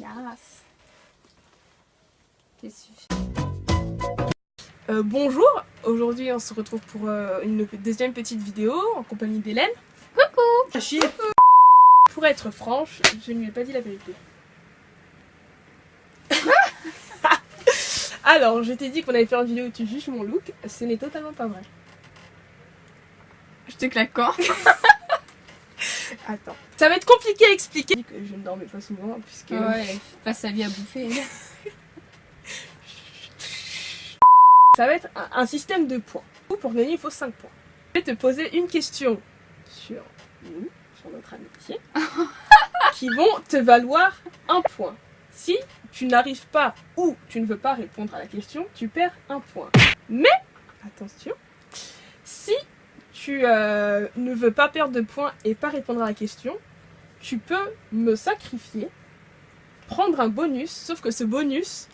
Yes. Qu'est-ce que tu fais? Bonjour, aujourd'hui on se retrouve pour une deuxième petite vidéo en compagnie d'Hélène. Coucou. Pour être franche, je ne lui ai pas dit la vérité. Alors, je t'ai dit qu'on allait faire une vidéo où tu juges mon look, ce n'est totalement pas vrai. Je te claque quand? Attends, ça va être compliqué à expliquer. Je dis que je ne dormais pas souvent puisque... Ouais, elle passe sa vie à bouffer. Ça va être un système de points. Pour gagner, il faut 5 points. Je vais te poser une question sur nous, sur notre amitié, qui vont te valoir 1 point. Si tu n'arrives pas ou tu ne veux pas répondre à la question, tu perds 1 point. Mais, attention, si tu ne veux pas perdre de points et pas répondre à la question, tu peux me sacrifier, prendre un bonus, sauf que ce bonus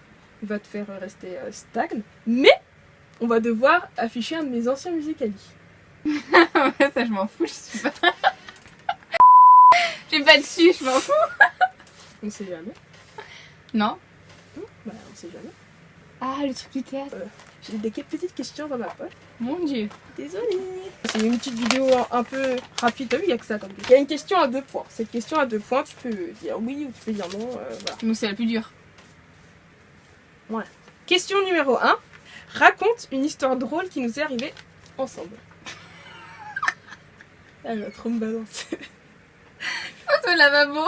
va te faire rester stagne, mais on va devoir afficher un de mes anciens Musical.ly. Ça je m'en fous, je suis pas... Je suis pas dessus, je m'en fous. On sait jamais. Non. Bah, on sait jamais. Ah, le truc du théâtre. J'ai des petites questions dans ma poche. Mon dieu. Désolée. C'est une petite vidéo un peu rapide. T'as vu, il n'y a que ça comme question. Il y a une question à 2 points. Cette question à 2 points, tu peux dire oui ou tu peux dire non. Voilà. Nous, c'est la plus dure. Ouais. Question numéro 1. Raconte une histoire drôle qui nous est arrivée ensemble. Elle va trop me balancer. Au lavabo.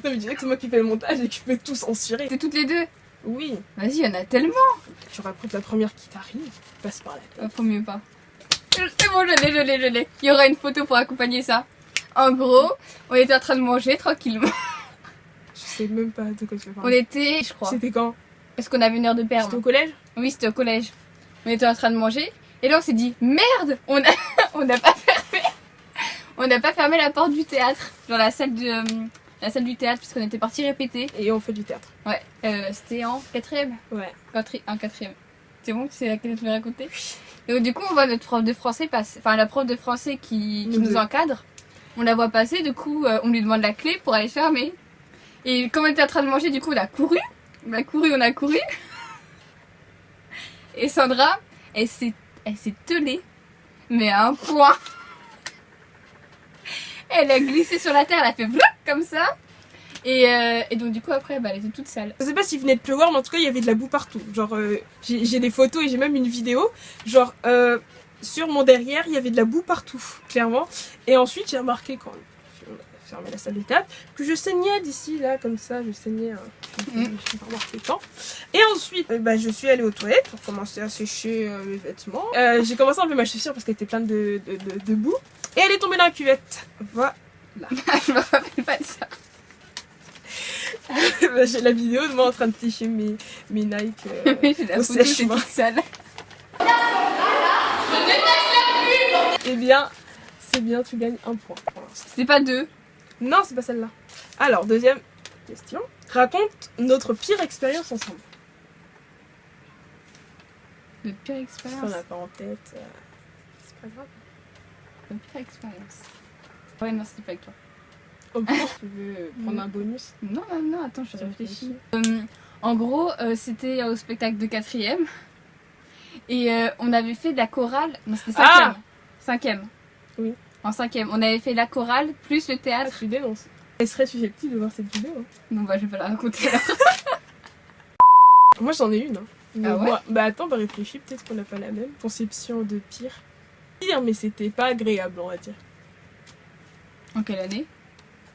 Non mais tu sais que c'est moi qui fais le montage et que je peux tous en cirer. C'est toutes les deux. Oui. Vas-y, il y en a tellement. Tu racontes la première qui t'arrive, passe par la tête. Faut mieux pas. C'est bon, je l'ai. Il y aura une photo pour accompagner ça. En gros, on était en train de manger tranquillement. Je sais même pas de quoi tu veux On parler. était, je crois. C'était quand? Est-ce qu'on avait une heure de C'était perme? au collège? Oui, c'était au collège. On était en train de manger. Et là, on s'est dit, merde, on n'a pas fermé. On n'a pas fermé la porte du théâtre. Genre la salle du théâtre, puisqu'on était parti répéter. Et on fait du théâtre. Ouais, c'était en 4ème. Ouais. En 4ème. C'est bon, c'est laquelle tu veux raconter? Et du coup, on voit notre prof de français passer. Enfin, la prof de français qui nous encadre. On la voit passer, du coup, on lui demande la clé pour aller fermer. Et comme on était en train de manger, du coup, on a couru. On a couru. Et Sandra, elle s'est telée, mais à un point. Elle a glissé sur la terre, elle a fait vloup comme ça. Et donc du coup après elle était toute sale. Je sais pas s'il venait de pleuvoir, mais en tout cas il y avait de la boue partout. Genre j'ai des photos et j'ai même une vidéo. Genre sur mon derrière il y avait de la boue partout, clairement. Et ensuite j'ai remarqué quand on a fermé la salle de théâtre que je saignais d'ici là comme ça, je saignais. Je sais pas remarqué quand. Et ensuite je suis allée aux toilettes pour commencer à sécher mes vêtements. J'ai commencé à enlever ma chaussure parce qu'elle était pleine de boue. Et elle est tombée dans la cuvette. Voilà. Je me rappelle pas de ça. J'ai la vidéo de moi en train de sécher mes Nike Oui, j'ai la au photo, c'est sèche-main. toute sale. Eh bien, c'est bien, tu gagnes 1 point pour l'instant. C'était pas 2. Non, c'est pas celle-là. Alors, deuxième question. Raconte notre pire expérience ensemble. De pire Si expérience. on n'a pas en tête, c'est pas grave. De pire expérience. Ouais, non, c'était pas avec toi. Au pire, tu veux prendre un bonus? Non, attends, je Tu réfléchis. En gros, c'était au spectacle de 4ème. Et on avait fait de la chorale. Non, c'était 5ème. Ah 5ème. Oui. En 5ème. On avait fait la chorale plus le Ah, théâtre. tu dénonces. Elle serait susceptible de voir cette vidéo. Hein. Non, bah, je vais pas la raconter alors. Moi, j'en ai une. Hein. Mais Ah ouais? moi, attends, réfléchis, peut-être qu'on n'a pas la même conception de pire. Pire, mais c'était pas agréable, on va dire. En quelle année?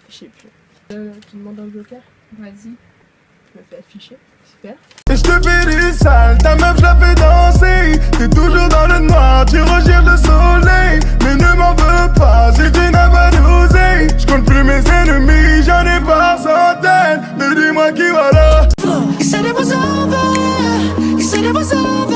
Je sais plus. Tu demandes un joker? Vas-y. Je me fais afficher. Super. Et je te fais des sales, ta meuf je la fais danser. T'es toujours dans le noir, tu recherches le soleil. Mais ne m'en veux pas si tu n'as pas d'oseille. Je compte plus mes ennemis, j'en ai par centaines. Mais dis-moi qui va là. You said it was over, you said it was over.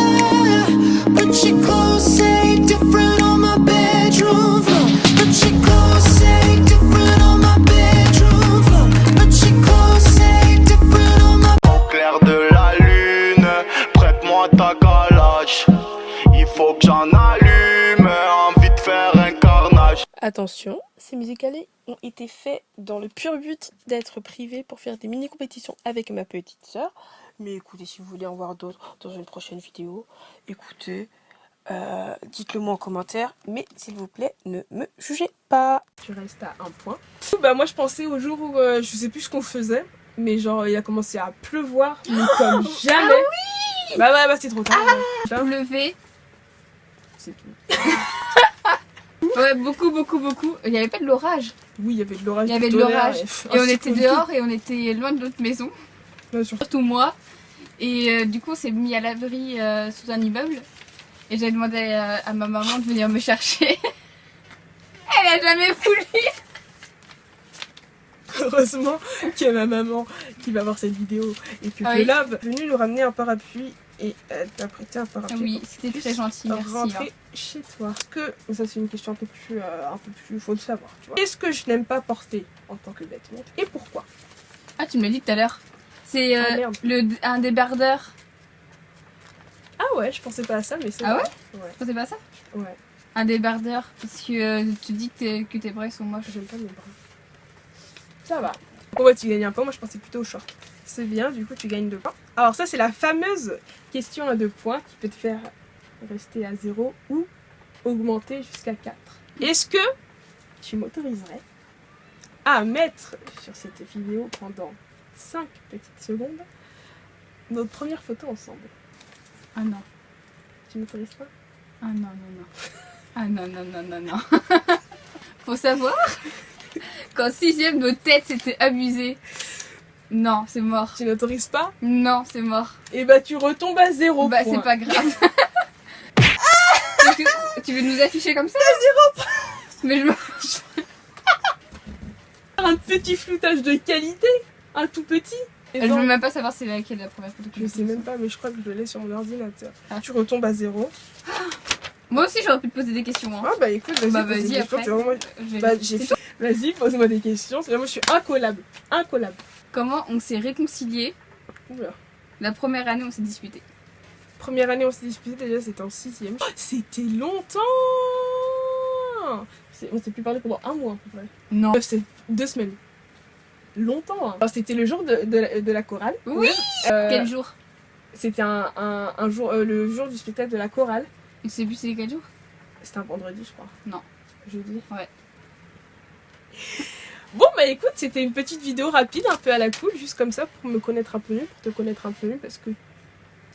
But you go say different on my bedroom floor. But you go say different on my bedroom floor. But you go say different on my... Au clair de la lune, prête-moi ta calage. Il faut que j'en allume, envie de faire un carnage. Attention, ces musicalés ont été faits dans le pur but d'être privés pour faire des mini-compétitions avec ma petite sœur. Mais écoutez, si vous voulez en voir d'autres dans une prochaine vidéo, écoutez, dites-le moi en commentaire. Mais s'il vous plaît, ne me jugez pas. Tu restes à 1 point. Bah moi je pensais au jour où je sais plus ce qu'on faisait. Mais genre il a commencé à pleuvoir, mais comme jamais. Ah oui. Bah c'est trop tard. Lever. C'est tout. Ouais, beaucoup. Il n'y avait pas de l'orage. Oui, il y avait de l'orage. Il y avait de l'orage. Et on était dehors et on était loin de notre maison. Ouais, Surtout moi. Et du coup, on s'est mis à l'abri sous un immeuble. Et j'ai demandé à ma maman de venir me chercher. Elle a jamais voulu. Heureusement qu'il y a ma maman qui va voir cette vidéo et que Oui. Love est venue nous ramener un parapluie et elle t'a prêté un parapluie. Oui, c'était très gentil, merci. Rentrer chez toi. Ça c'est une question un peu plus, faut le savoir. Tu vois. Qu'est-ce que je n'aime pas porter en tant que vêtement et pourquoi? Ah, tu me l'as dit tout à l'heure. C'est Ah, merde. un débardeur. Ah ouais, je pensais pas à ça, mais c'est Ah vrai. Tu pensais pas à ça? Ouais. Un débardeur. Parce que tu dis que tes bras sont moches. J'aime pas mes bras. Ça va. Bon bah tu gagnes un point, moi je pensais plutôt au short. C'est bien, du coup tu gagnes 2 points. Alors ça c'est la fameuse question à 2 points qui peut te faire rester à 0 ou augmenter jusqu'à 4. Est-ce que tu m'autoriserais à mettre sur cette vidéo pendant 5 petites secondes notre première photo ensemble? Ah non. Tu m'autorises pas? Ah non. Ah non. Faut savoir qu'en 6ème, nos têtes s'étaient abusées. Non, c'est mort. Tu n'autorises pas? Non, c'est mort. Et bah tu retombes à 0 Bah, point. c'est pas grave. Tu veux nous afficher comme ça? 0 point. Mais je me... Un petit floutage de qualité, un tout petit. Et Je genre- veux même pas savoir c'est laquelle la première photo que Je sais même pas, mais je crois que je l'ai sur mon ordinateur. Ah. Tu retombes à 0. Moi aussi, j'aurais pu te poser des questions. Hein. Ah bah écoute, vas-y, Bah, pose des vas-y, questions, après. tu vois, moi, Je vais- bah, j'ai fait. Vas-y, pose-moi des questions. Moi, je suis incollable. Incollable. Comment on s'est réconciliés Oula. la première année où on s'est disputé? Première année, on s'est disputé, déjà, c'était en 6ème. C'était longtemps. On s'est plus parlé pendant 1 mois, à peu près. Non. C'est 2 semaines. Longtemps. Hein. Alors, c'était le jour de la chorale. Oui. Quel jour? C'était un jour, le jour du spectacle de la chorale. Je sais plus c'est quel jour. C'était un vendredi, je crois. Non. Jeudi. Ouais. Bon bah écoute, c'était une petite vidéo rapide, un peu à la cool, juste comme ça pour me connaître un peu mieux, pour te connaître un peu mieux, parce que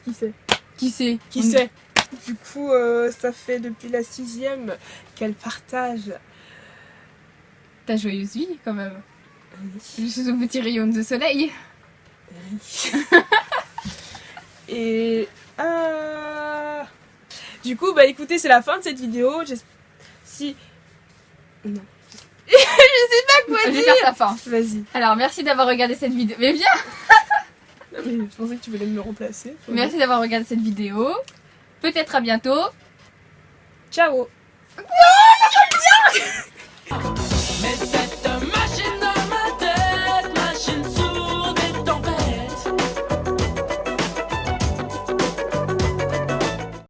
qui sait? Qui c'est? Qui sait? Du coup, ça fait depuis la 6ème qu'elle partage. Ta joyeuse vie quand même. Je suis au petit rayon de soleil. Et du coup, bah écoutez, c'est la fin de cette vidéo. Si non, Je vais faire ta fin. vas-y. Alors merci d'avoir regardé cette vidéo. Mais viens. Non, mais je pensais que tu voulais me remplacer. Merci d'avoir regardé cette vidéo. Peut-être à bientôt. Ciao. Non,